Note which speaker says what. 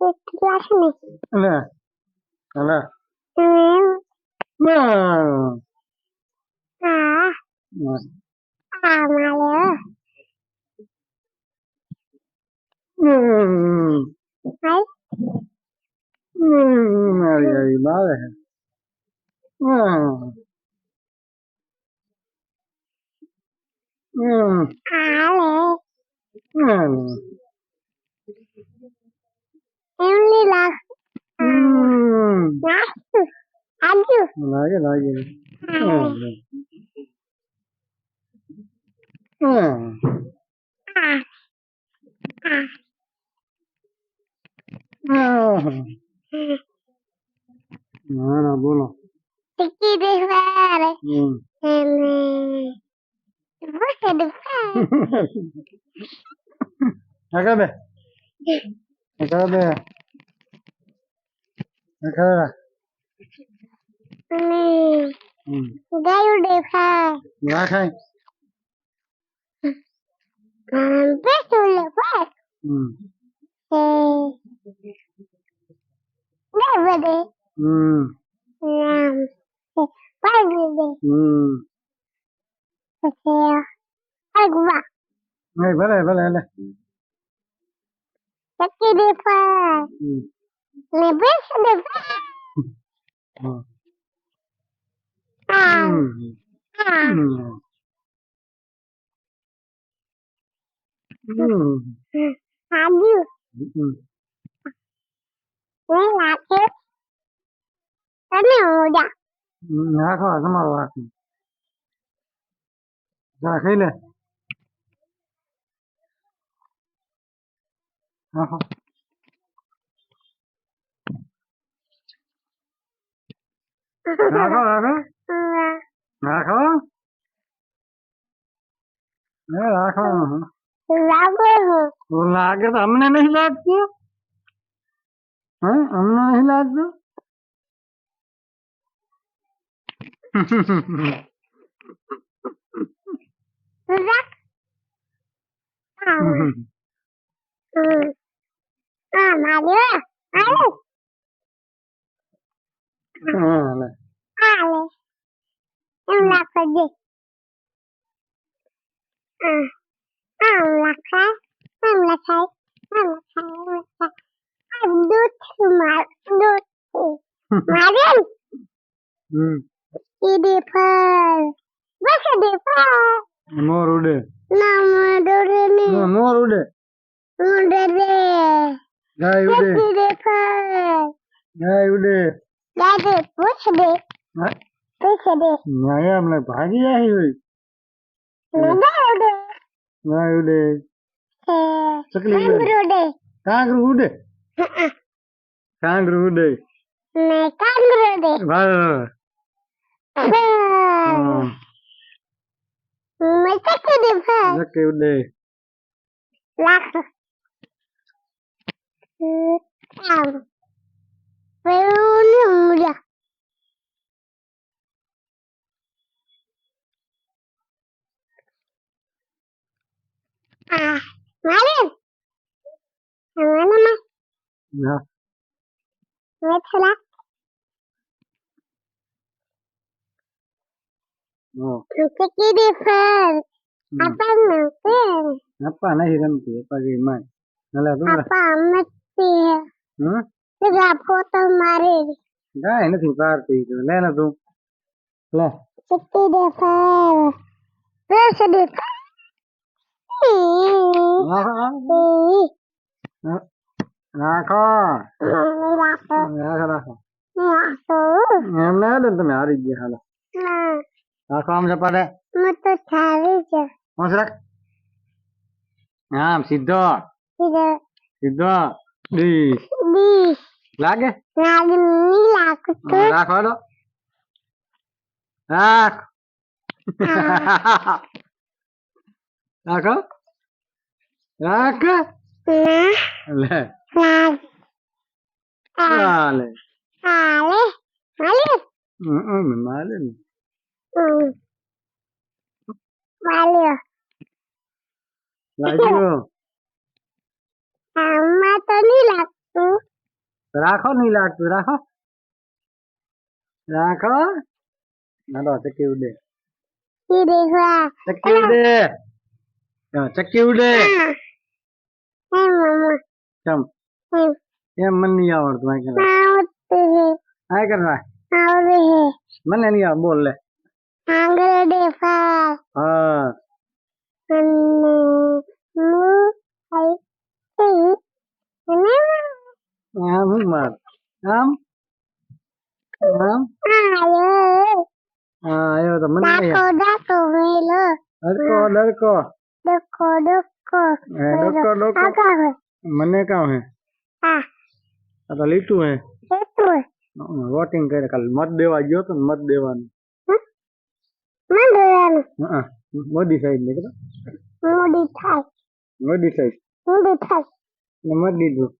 Speaker 1: કેટલા છે ને
Speaker 2: અલે અલે
Speaker 1: હા આ મારે હાય
Speaker 2: મારી આવી બાવે હે
Speaker 1: આલે એમની લાગ નાસ્તુ આજુ
Speaker 2: લાગે લાગે ના ના બોલો
Speaker 1: ટિકી દે વારે Você do
Speaker 2: Acabe. Acabe. Acabe.
Speaker 1: Gaio de pá.
Speaker 2: Lá cai.
Speaker 1: Peço levar. Deve de. Vai de. Você. Agua.
Speaker 2: Hey, vale, vale, vale.
Speaker 1: Aqui de pá. Me peço de pá. Aduh. Ini laki. Ini udah.
Speaker 2: Nakho તમારો હાથ જા ખાઈ લે નાખો નાખો નાખો નાખો
Speaker 1: Lagu.
Speaker 2: લાગે તો અમને નહીં લાગતું હા અમને નહીં લાગતું
Speaker 1: Rak. Malu. Malu.
Speaker 2: લે
Speaker 1: Ale. Em là cái gì? Em là cái. Em là cái. Em là cái. Em đút mà đút. Mà đi. Đi đi phơi. Bác sẽ đi phơi.
Speaker 2: મોર ઉડે
Speaker 1: Nam đô đi.
Speaker 2: મોર ઉડે
Speaker 1: Đô đi.
Speaker 2: ગાય
Speaker 1: Bác
Speaker 2: ઉડે
Speaker 1: đi đi phơi.
Speaker 2: ગાય ઉડે
Speaker 1: Ra đi. Bác sẽ đi.
Speaker 2: હા
Speaker 1: Bác sẽ đi.
Speaker 2: ગાય અમને ભાગી આવી હોય
Speaker 1: Nó đô đi.
Speaker 2: ગાય ઉડે ચકલી
Speaker 1: Em
Speaker 2: ઉડે
Speaker 1: đô đi.
Speaker 2: કાંકરું ઉડે કાંકરું ઉડે
Speaker 1: Mẹ con đô đi.
Speaker 2: વાહ
Speaker 1: Mày thích cái gì phải?
Speaker 2: ચકલી ઉડે
Speaker 1: Lạc. Làm. Phải uống được. Má lên. Má lên.
Speaker 2: ના
Speaker 1: Mẹ thật lắm. Thích cái gì phải? Apa nanti?
Speaker 2: Appa નહીં રમતી અપ્પા ગઈ માય નલે તું
Speaker 1: Apa mesti?
Speaker 2: હમ
Speaker 1: Juga foto mari.
Speaker 2: ગાય નથી પારતી તો લે ને તું લે
Speaker 1: Thích cái gì phải? Rất là được.
Speaker 2: નાખો
Speaker 1: Lạc.
Speaker 2: નાખો નાખો
Speaker 1: Lạc.
Speaker 2: એમ ના દે તમે હારી ગયા હાલો નાખો આમ ચપાટે
Speaker 1: Nó tôi thả đi.
Speaker 2: હોશ રાખ આમ સીધો
Speaker 1: Bây giờ
Speaker 2: સીધો ડીશ
Speaker 1: đi.
Speaker 2: લાગે
Speaker 1: Là đi lạc cái thứ.
Speaker 2: રાખો તો રાખ રાખો રાખ લે ચાલે માલે ને લાગ્યો
Speaker 1: Mà tôi đi lạc.
Speaker 2: રાખો નહીં લાગતું રાખો રાખો ના તો ચક્કી ઉડે
Speaker 1: ये देखो
Speaker 2: ચક્કી ઉડે ચક્કી ઉડે
Speaker 1: मामा
Speaker 2: ચમ એમ મને નહીં આવડતું આ કરે
Speaker 1: आवते हैं
Speaker 2: આ કરવા
Speaker 1: आवरे हैं
Speaker 2: મને નહીં આવડ બોલ લે
Speaker 1: आंगले देखा
Speaker 2: હા
Speaker 1: अन्ने मु आई
Speaker 2: આમ હું માર આમ આમ
Speaker 1: आयो
Speaker 2: હા આવ્યો તો મને નહીં
Speaker 1: डाको डाको मेलो
Speaker 2: ડરકો ડરકો
Speaker 1: डको डको
Speaker 2: ડકો ડકો
Speaker 1: आगा है
Speaker 2: મને કામ હે
Speaker 1: हाँ
Speaker 2: આ તો લીટું હે
Speaker 1: ये तो
Speaker 2: વોટિંગ કરે કાલ મત દેવા ગયો તો ને મત દેવાનું
Speaker 1: मन डराने
Speaker 2: હા મોદી સાહેબ ને કીધું
Speaker 1: मोदी थाई
Speaker 2: મોદી સાહેબ
Speaker 1: मोदी थाई
Speaker 2: ને મત દીધું